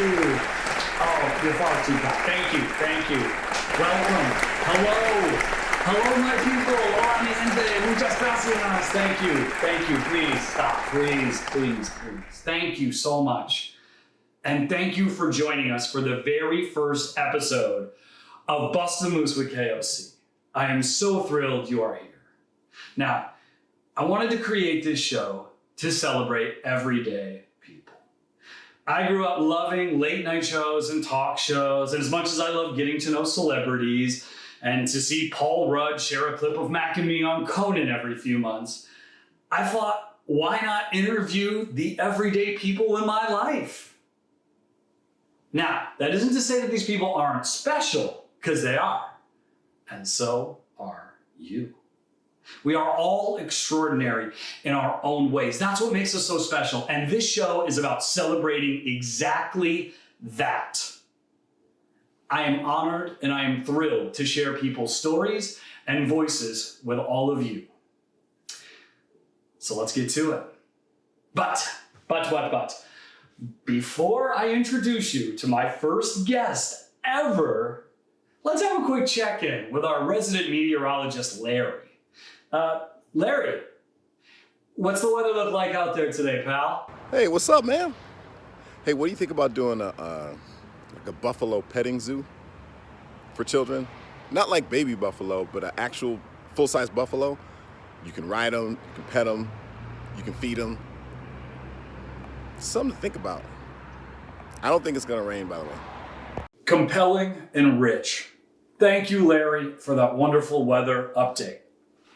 you. Oh, you're far too kind. Thank you. Welcome. Hello, my people. Hola, mi gente. Muchas gracias. Thank you. Please stop. Please. Thank you so much. And thank you for joining us for the very first episode of Bust the Moose with KOC. I am so thrilled you are here. Now, I wanted to create this show to celebrate everyday people. I grew up loving late night shows and talk shows, and as much as I love getting to know celebrities and to see Paul Rudd share a clip of Mac and me on Conan every few months, I thought, why not interview the everyday people in my life? Now, that isn't to say that these people aren't special, because they are. And so are you. We are all extraordinary in our own ways. That's what makes us so special. And this show is about celebrating exactly that. I am honored and I am thrilled to share people's stories and voices with all of you. So let's get to it. But, before I introduce you to my first guest ever, let's have a quick check-in with our resident meteorologist, Larry. Larry, what's the weather look like out there today, pal? Hey, what's up, man? Hey, what do you think about doing like a buffalo petting zoo for children? Not like baby buffalo, but an actual full-size buffalo. You can ride them, you can pet them, you can feed them. Something to think about. I don't think it's gonna rain, by the way. Compelling and rich. Thank you, Larry, for that wonderful weather update.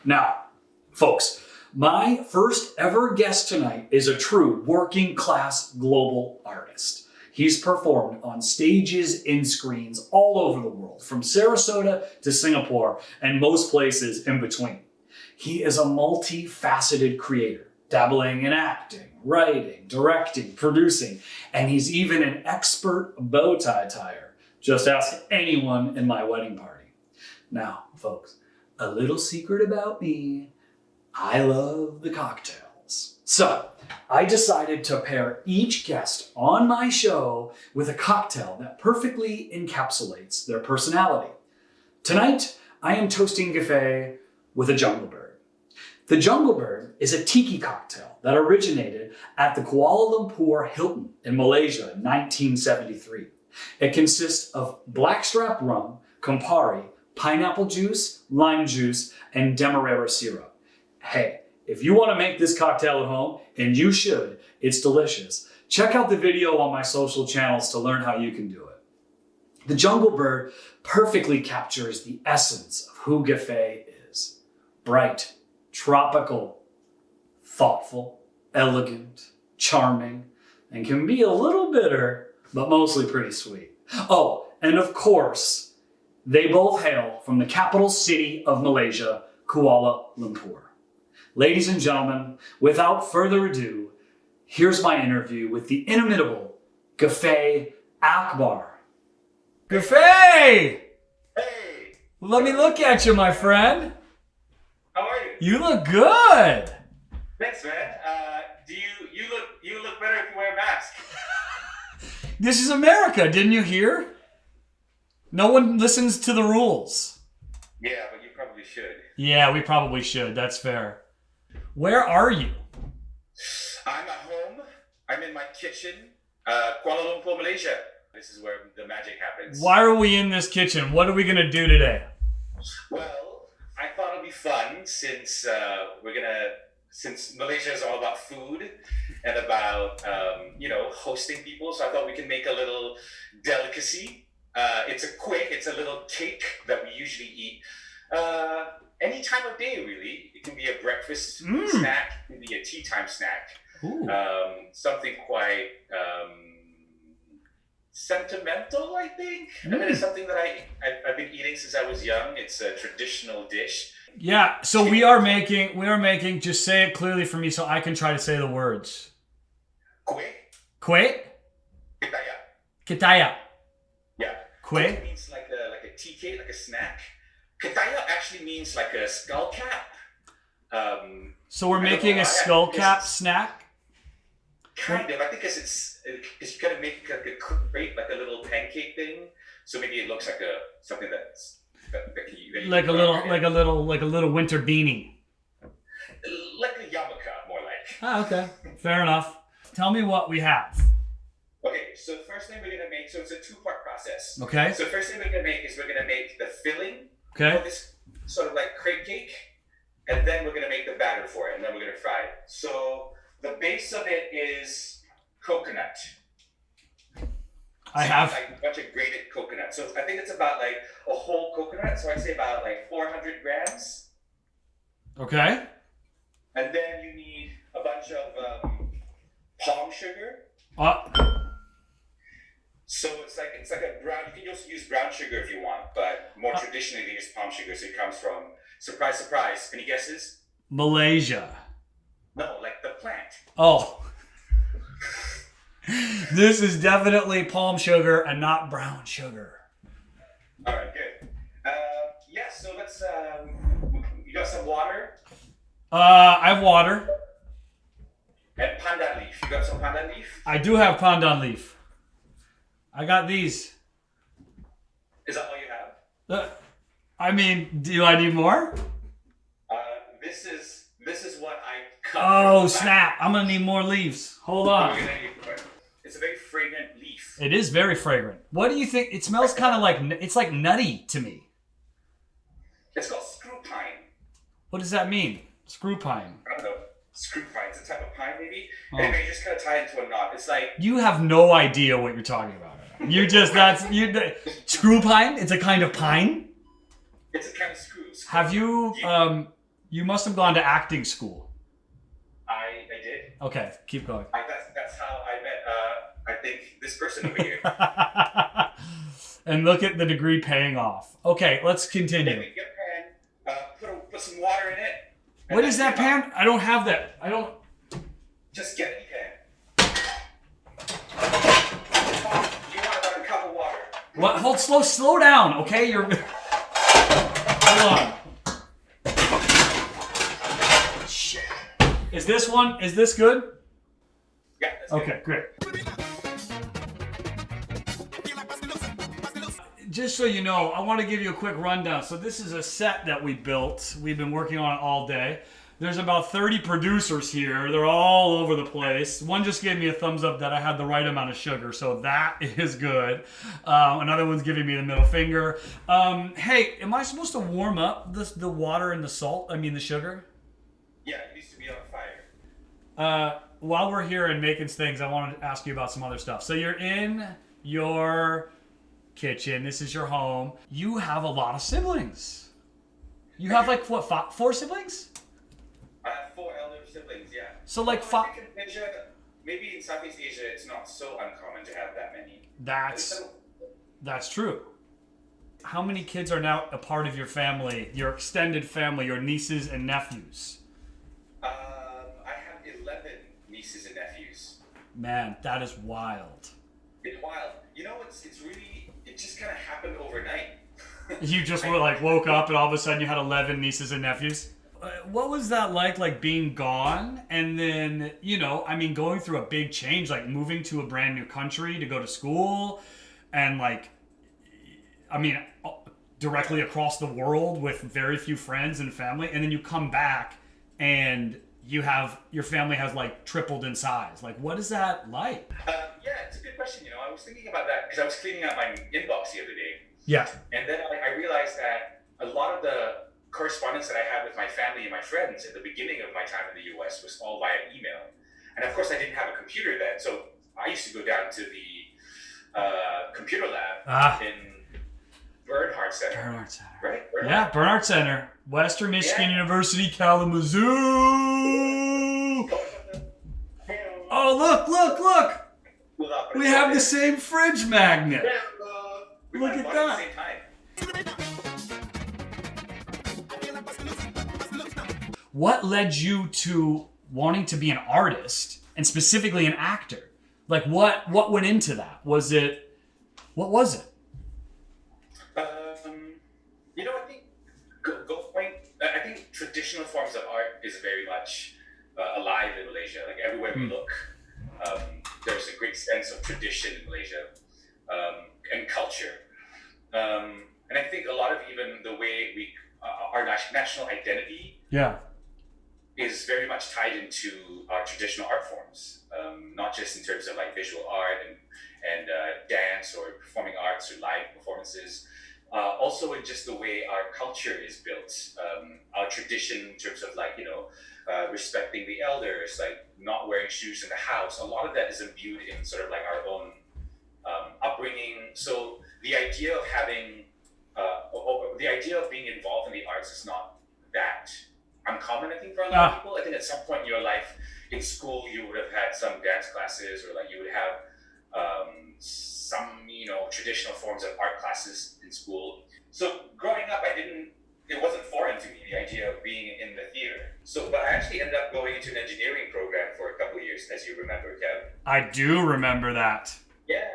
Now, folks, my first ever guest tonight is a true working class global artist. He's performed on stages and screens all over the world, from Sarasota to Singapore and most places in between. He is a multifaceted creator, dabbling in acting, writing, directing, producing, and he's even an expert bow tie tyer. Just ask anyone in my wedding party. Now, folks, a little secret about me, I love the cocktails. So, I decided to pair each guest on my show with a cocktail that perfectly encapsulates their personality. Tonight, I am toasting Ghafir with a jungle bird. The jungle bird is a tiki cocktail that originated at the Kuala Lumpur Hilton in Malaysia in 1973. It consists of blackstrap rum, Campari, pineapple juice, lime juice, and demerara syrup. Hey, if you want to make this cocktail at home, and you should, it's delicious. Check out the video on my social channels to learn how you can do it. The jungle bird perfectly captures the essence of who Ghafir is. Bright, tropical, thoughtful, elegant, charming, and can be a little bitter, but mostly pretty sweet. Oh, and of course, they both hail from the capital city of Malaysia, Kuala Lumpur. Ladies and gentlemen, without further ado, here's my interview with the inimitable Ghafir Akbar. Ghafir! Hey! Let me look at you, my friend. How are you? You look good. Thanks, man. You look better if you wear a mask. This is America, didn't you hear? No one listens to the rules. Yeah, but you probably should. Yeah, we probably should. That's fair. Where are you? I'm at home. I'm in my kitchen. Kuala Lumpur, Malaysia. This is where the magic happens. Why are we in this kitchen? What are we gonna do today? Well, I thought it'd be fun since since Malaysia is all about food and about hosting people. So I thought we can make a little delicacy. It's a kuih. It's a little cake that we usually eat any time of day, really. It can be a breakfast snack. It can be a tea time snack. Something quite sentimental, I think. I mean, it's something that I've been eating since I was young. It's a traditional dish. Yeah, so we are making, just say it clearly for me so I can try to say the words. Kuih. Kuih Ketayap. Ketayap. Yeah. Kuih? It means like a tea cake, like a snack. Ketayap actually means like a skull cap. So we're making a skull cap snack? Kind of. I think because you gotta make like a crepe, like a little pancake thing. So maybe it looks like something that you like a little winter beanie. like a yarmulke, more like. Ah, okay, fair enough. Tell me what we have. Okay, so the first thing we're gonna make, so it's a two-part process. Okay. So the first thing we're gonna make is we're gonna make the filling Okay. for this sort of like crepe cake, and then we're gonna make the batter for it, and then we're gonna fry it. So the base of it is coconut. I have like a bunch of grated coconut. So I think it's about like a whole coconut. So I'd say about like 400 grams. Okay. And then you need a bunch of palm sugar. So it's like a brown. You can also use brown sugar if you want, but more traditionally they use palm sugar. So it comes from, surprise, surprise. Any guesses? Malaysia. No, like the plant. Oh. This is definitely palm sugar and not brown sugar. All right, good. Yeah, so let's. You got some water I have water. and pandan leaf. You got some pandan leaf? I do have pandan leaf. I got these. Is that all you have? I mean, do I need more? This is what I cut. Oh, snap. I'm going to need more leaves. Hold on. It's a very fragrant leaf. It is very fragrant. What do you think? It smells kind of like, it's like nutty to me. It's called screw pine. What does that mean? Screw pine. I don't know. Screw pine. It's a type of pine, maybe. Oh. Anyway, you just kind of tie it into a knot. It's like... You have no idea what you're talking about. Screw pine? It's a kind of pine? It's a kind of screw. Have you, you must have gone to acting school. I did. Okay, keep going. That's how I met, I think, this person over here. And look at the degree paying off. Okay, let's continue. Get a pan, put some water in it. What is that pan? I don't have that. I don't... Just get any pan. You want about a cup of water. What? Hold, slow down, okay? You're... Hold on. Shit. Is this good? Yeah, that's good. Okay, great. Just so you know, I want to give you a quick rundown. So this is a set that we built. We've been working on it all day. There's about 30 producers here. They're all over the place. One just gave me a thumbs up that I had the right amount of sugar, so that is good. Another one's giving me the middle finger. Hey, am I supposed to warm up the water and the salt? I mean the sugar? Yeah, it needs to be on fire. While we're here and making things, I wanted to ask you about some other stuff. So you're in your kitchen. This is your home. You have a lot of siblings. You have like what, 4 siblings? I have 4 elder siblings, yeah. So like I think in Asia, maybe in Southeast Asia, it's not so uncommon to have that many. That's true. How many kids are now a part of your family, your extended family, your nieces and nephews? I have 11 nieces and nephews. Man, that is wild. It's wild. You know, it just kind of happened overnight. You just were like woke up and all of a sudden you had 11 nieces and nephews? What was that like being gone and then, going through a big change, like moving to a brand new country to go to school and directly across the world with very few friends and family, and then you come back and your family has like tripled in size. Like, what is that like? Yeah, it's a good question. I was thinking about that because I was cleaning out my inbox the other day. Yeah. And then I realized that a lot of the correspondence that I had with my family and my friends at the beginning of my time in the US was all via email. And of course I didn't have a computer then, so I used to go down to the computer lab in Bernhardt Center. Bernhardt Center. Right? Yeah, Bernhardt Center. Western Michigan University, Kalamazoo. Oh, look. We have the same fridge magnet. Look at that. What led you to wanting to be an artist and specifically an actor? Like what went into that? What was it? I think traditional forms of art is very much alive in Malaysia. Like everywhere we look, there's a great sense of tradition in Malaysia, and culture. And I think a lot of even the way our national identity Yeah. is very much tied into our traditional art forms, not just in terms of like visual art and dance or performing arts or live performances, also in just the way our culture is built, our tradition in terms of like, respecting the elders, like not wearing shoes in the house. A lot of that is imbued in sort of like our own upbringing. So the idea of having, the idea of being involved in the arts is not that uncommon, I think, for a lot of people. I think at some point in your life, in school, you would have had some dance classes, or like you would have some, traditional forms of art classes in school. So growing up, it wasn't foreign to me, the idea of being in the theater. So, but I actually ended up going into an engineering program for a couple of years, as you remember, Kev. I do remember that. Yeah,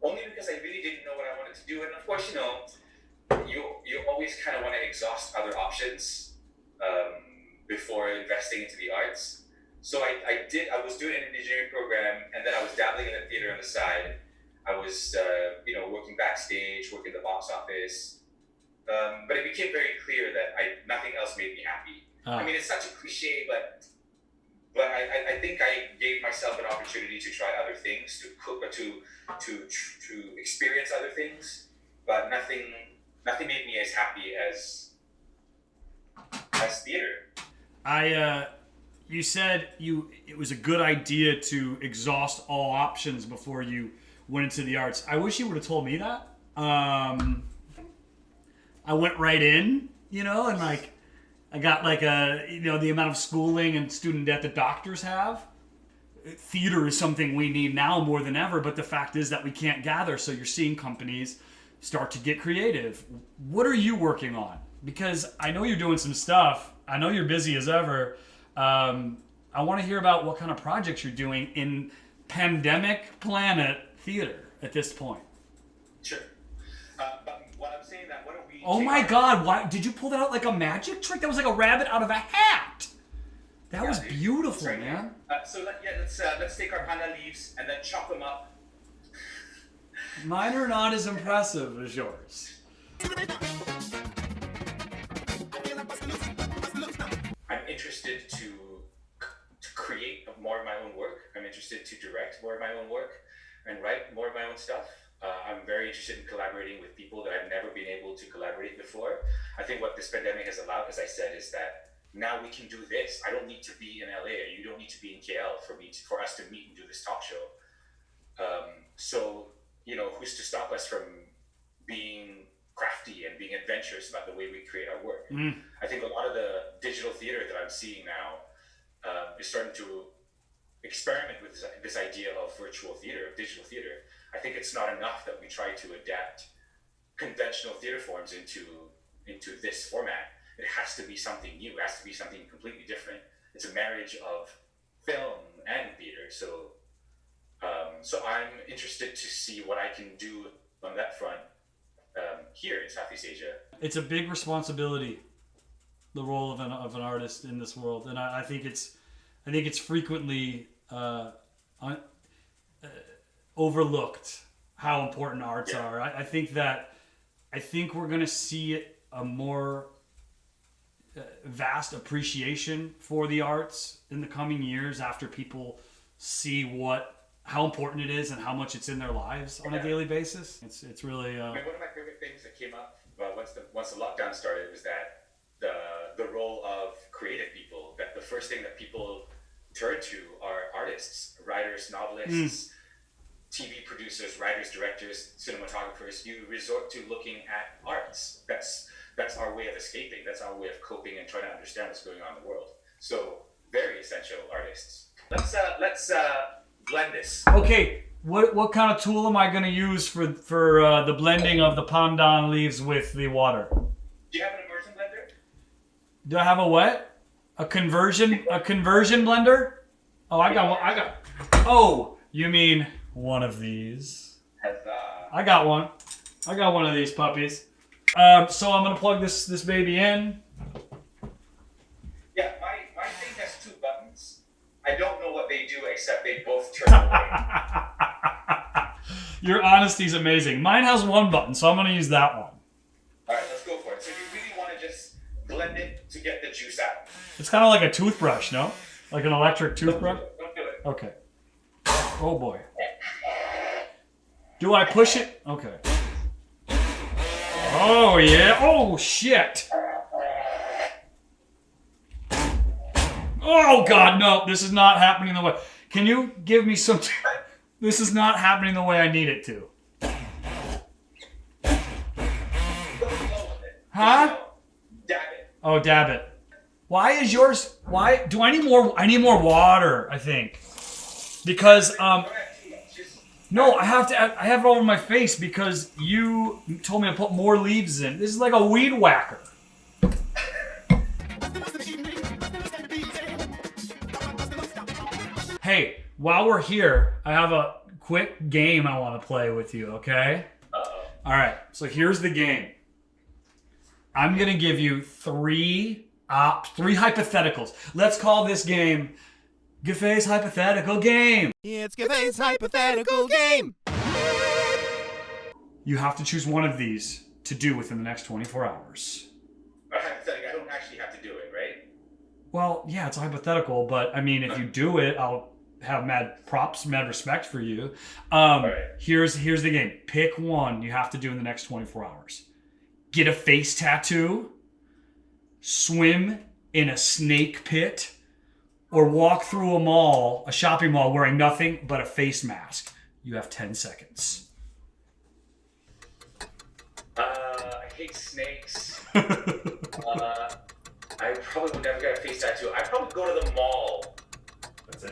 only because I really didn't know what I wanted to do. And of course, you always kind of want to exhaust other options before investing into the arts. So I was doing an engineering program, and then I was dabbling in the theater on the side. I was, working backstage, working the box office. But it became very clear that nothing else made me happy. I mean, it's such a cliche, but I think I gave myself an opportunity to try other things, to cook, or to experience other things. But nothing made me as happy as theater. You said it was a good idea to exhaust all options before you went into the arts. I wish you would have told me that. I went right in, and like I got like the amount of schooling and student debt that doctors have. Theater is something we need now more than ever, but the fact is that we can't gather, so you're seeing companies start to get creative. What are you working on? Because I know you're doing some stuff. I know you're busy as ever. I want to hear about what kind of projects you're doing in pandemic planet theater at this point. Sure. But what I'm saying that, what are we... Oh my God, why did you pull that out like a magic trick? That was like a rabbit out of a hat. That was beautiful, right, man. Let's take our panda leaves and then chop them up. Mine are not as impressive as yours. I'm interested to create more of my own work. I'm interested to direct more of my own work and write more of my own stuff. I'm very interested in collaborating with people that I've never been able to collaborate before. I think what this pandemic has allowed, as I said, is that now we can do this. I don't need to be in LA, or you don't need to be in KL for us to meet and do this talk show. So, who's to stop us from being crafty and being adventurous about the way we create our work? I think a lot of the digital theater that I'm seeing now is starting to experiment with this idea of virtual theater, of digital theater. I think it's not enough that we try to adapt conventional theater forms into this format. It has to be something new. It has to be something completely different. It's a marriage of film and theater. So I'm interested to see what I can do on that front here in Southeast Asia. It's a big responsibility, the role of an artist in this world, and I think it's frequently overlooked how important arts are. I think we're going to see a more vast appreciation for the arts in the coming years after people see how important it is and how much it's in their lives on a daily basis. It's really. One of my favorite things that came up once the lockdown started was that the role of creative people. That the first thing that people turn to are artists, writers, novelists, TV producers, writers, directors, cinematographers. You resort to looking at arts. That's our way of escaping. That's our way of coping and trying to understand what's going on in the world. So very essential artists. Let's blend this. Okay, what kind of tool am I going to use for the blending of the pandan leaves with the water? Do you have an immersion blender? Do I have a what? A conversion blender? Oh, I got one. Oh, you mean one of these? Huzzah. I got one. I got one of these puppies. So I'm gonna plug this baby in. Yeah, my thing has two buttons. I don't know what they do except they both turn away. Your honesty's amazing. Mine has one button, so I'm going to use that one. All right, let's go for it. So you really want to just blend it to get the juice out. It's kind of like a toothbrush, no? Like an electric toothbrush? Don't do it. Okay. Oh boy. Do I push it? Okay. Oh yeah. Oh shit. Oh god, no. This is not happening the way. Can you give me some... This is not happening the way I need it to. Huh? Dab it. Oh, dab it. Why is yours... Why... Do I need more... I need more water, I think. Because, no, I have it all over my face because you told me to put more leaves in. This is like a weed whacker. Hey, while we're here, I have a quick game I want to play with you, okay? Uh-oh. All right, so here's the game. I'm going to give you three hypotheticals. Let's call this game Ghafir's Hypothetical Game. It's Ghafir's Hypothetical Game. You have to choose one of these to do within the next 24 hours. Hypothetically, I don't actually have to do it, right? Well, yeah, it's a hypothetical, but I mean, if you do it, I'll have mad props, mad respect for you. Right. Here's the game. Pick one you have to do in the next 24 hours. Get a face tattoo, swim in a snake pit, or walk through a shopping mall wearing nothing but a face mask. You have 10 seconds. I hate snakes. I probably would never get a face tattoo. I'd probably go to the mall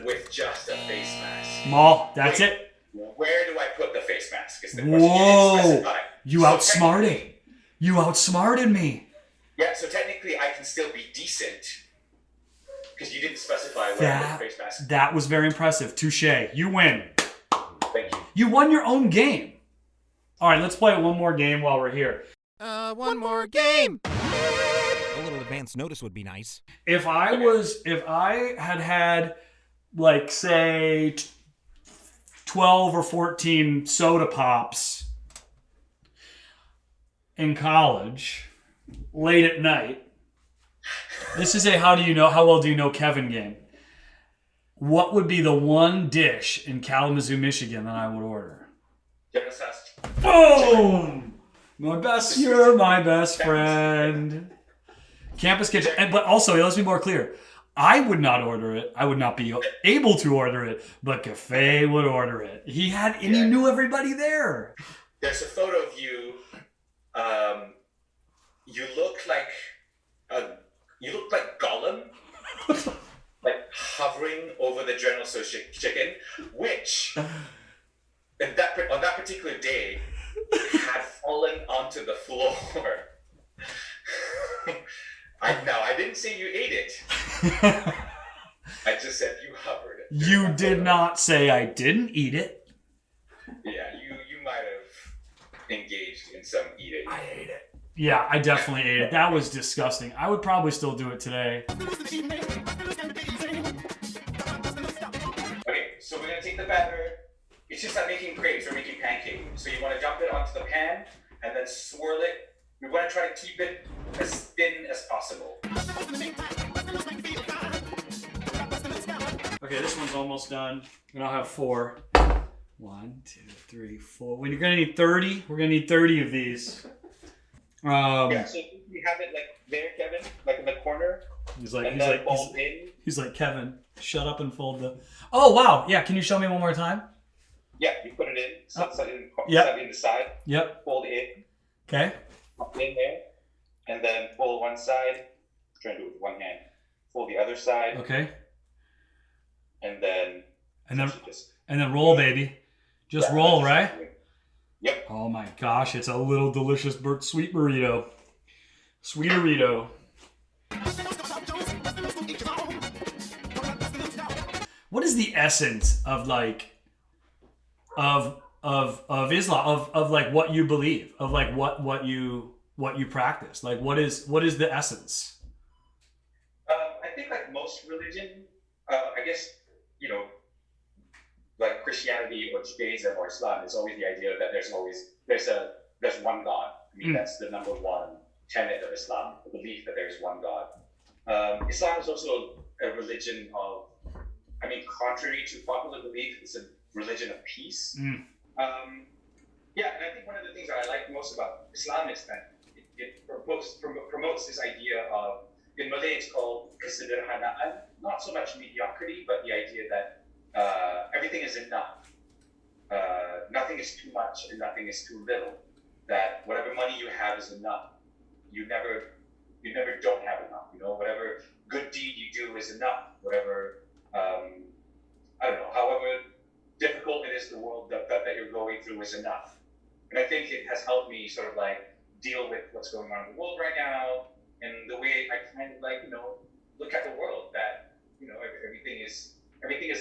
with just a face mask. Mall, that's it. Where do I put the face mask? Is the question. Whoa! You didn't specify. You So outsmarted. technically- You outsmarted me. Yeah, so technically I can still be decent because you didn't specify where I put the face mask. That was very impressive. Touche. You win. Thank you. You won your own game. All right, let's play one more game while we're here. One more game. A little advance notice would be nice. If I had like say 12 or 14 soda pops in college late at night, this is a how well do you know Kevin game. What would be the one dish in Kalamazoo, Michigan that I would order? Genesis. Boom! You're my best friend. Campus kitchen. But also, let's be more clear. I would not order it. I would not be able to order it, but Ghafir would order it. He knew everybody there. There's a photo of you. You look like Gollum, like hovering over the General Tso's chicken, which on that particular day had fallen onto the floor. I didn't say you ate it. I just said you hovered. You did not say I didn't eat it. Yeah, you might have engaged in some eating. I ate it. Yeah, I definitely ate it. That was disgusting. I would probably still do it today. Okay, so we're gonna take the batter. It's just like making crepes or making pancakes. So you want to dump it onto the pan and then swirl it. We want to try to keep it as thin as possible. Okay, this one's almost done. And I'll have 4. 1, 2, 3, 4. When you're gonna need 30, we're gonna need 30 of these. Yeah, so we have it like there, Kevin, like in the corner. He's like, Kevin, shut up and fold the. Oh wow, yeah. Can you show me one more time? Yeah, you put it in, set it in the side. Yep. Fold it in. Okay. Pop it in there, and then fold one side. Try and do it with one hand. Fold the other side. Okay. And then roll, baby. Just roll, right? Yep. Oh my gosh, it's a little delicious sweet burrito. Sweeterito. What is the essence of of Islam, of like what you believe, of like what you practice? Like what is the essence? I think like most religion, I guess like Christianity or Judaism or Islam, it's always the idea that there's one God. I mean, that's the number one tenet of Islam, the belief that there is one God. Islam is also a religion of, contrary to popular belief, it's a religion of peace. And I think one of the things that I like most about Islam is that it promotes this idea of, in Malay it's called kesederhanaan, not so much mediocrity, but the idea that everything is enough. Nothing is too much and nothing is too little. That whatever money you have is enough. You never don't have enough. Whatever good deed you do is enough. Whatever, however difficult it is, the world that you're going through is enough. And I think it has helped me sort of like deal with what's going on in the world right now, and the way I kind of look at the world, that everything is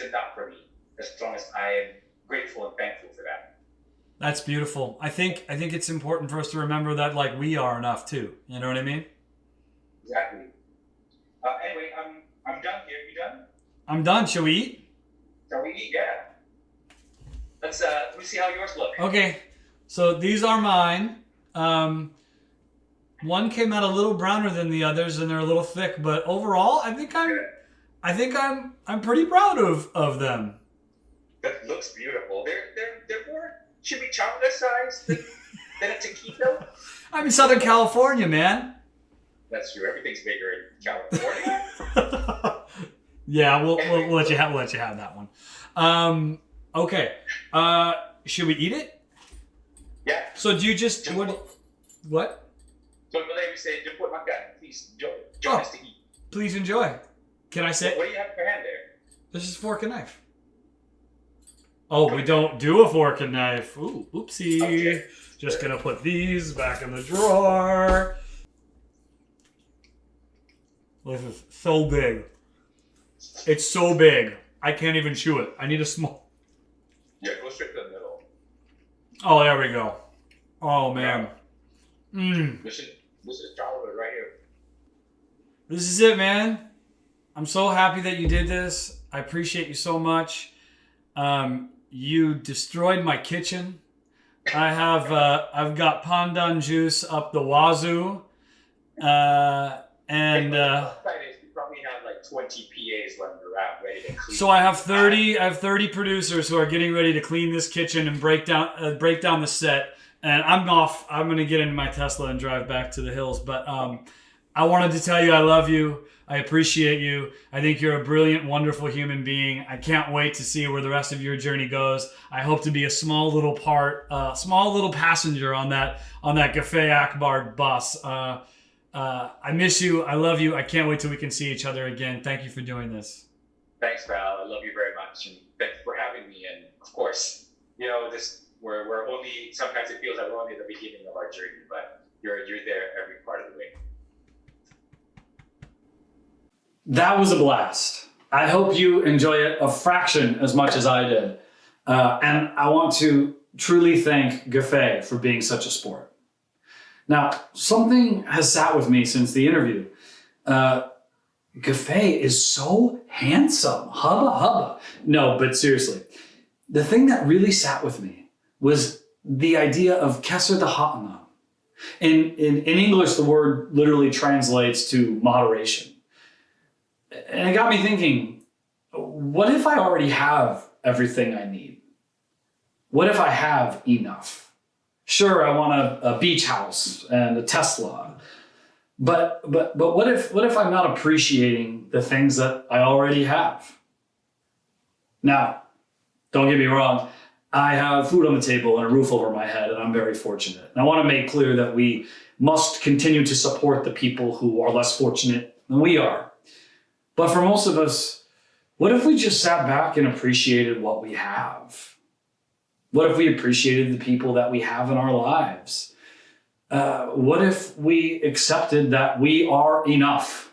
enough for me, as long as I am grateful and thankful for that. That's beautiful. I think it's important for us to remember that we are enough too. You know what I mean? Exactly. Anyway, I'm done here. You done? I'm done. Shall we eat? Shall we eat? Yeah. Let me see how yours look. Okay. So these are mine. One came out a little browner than the others, and they're a little thick. But overall, I think I'm pretty proud of them. That looks beautiful. They're more chimichanga sized than a taquito. I'm in Southern California, man. That's true. Everything's bigger in California. Yeah, we'll let you have that one. Okay. Should we eat it? Yeah. So do you just what? So in Malay we say, "Jemput makan." Please join us to eat. Please enjoy. Can I say? What do you have in your hand there? This is fork and knife. Oh, we don't do a fork and knife. Ooh, oopsie. Okay. Just gonna put these back in the drawer. This is so big. It's so big. I can't even chew it. I need a small. Yeah, go straight to the middle. Oh, there we go. Oh man. This is childhood right here. This is it, man. I'm so happy that you did this. I appreciate you so much. You destroyed my kitchen. I've got pandan juice up the wazoo. You probably have like 20 PAs running around ready to clean. So I have 30 producers who are getting ready to clean this kitchen and break down the set. And I'm off. I'm going to get into my Tesla and drive back to the hills. But I wanted to tell you I love you. I appreciate you. I think you're a brilliant, wonderful human being. I can't wait to see where the rest of your journey goes. I hope to be a small little passenger on that Ghafir Akbar bus. I miss you. I love you. I can't wait till we can see each other again. Thank you for doing this. Thanks, pal. I love you very much, and thanks for having me. And of course, we're only, sometimes it feels like we're only at the beginning of our journey, but you're there every part of the way. That was a blast. I hope you enjoy it a fraction as much as I did. And I want to truly thank Ghafir for being such a sport. Now, something has sat with me since the interview. Ghafir is so handsome. Hubba hubba. No, but seriously, the thing that really sat with me was the idea of kesser the ha'ana. In English, the word literally translates to moderation. And it got me thinking, what if I already have everything I need? What if I have enough? Sure, I want a beach house and a Tesla. But what if I'm not appreciating the things that I already have? Now, don't get me wrong, I have food on the table and a roof over my head, and I'm very fortunate. And I want to make clear that we must continue to support the people who are less fortunate than we are. But for most of us, what if we just sat back and appreciated what we have? What if we appreciated the people that we have in our lives? What if we accepted that we are enough?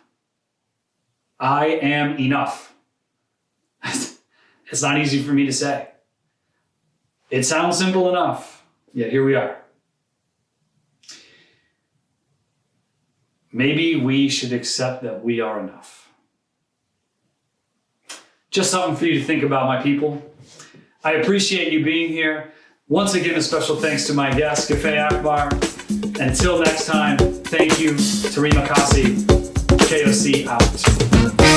I am enough. It's not easy for me to say. It sounds simple enough, yet here we are. Maybe we should accept that we are enough. Just something for you to think about, my people. I appreciate you being here. Once again, a special thanks to my guest, Ghafir Akbar. Until next time, thank you. Terima kasih. KOC out.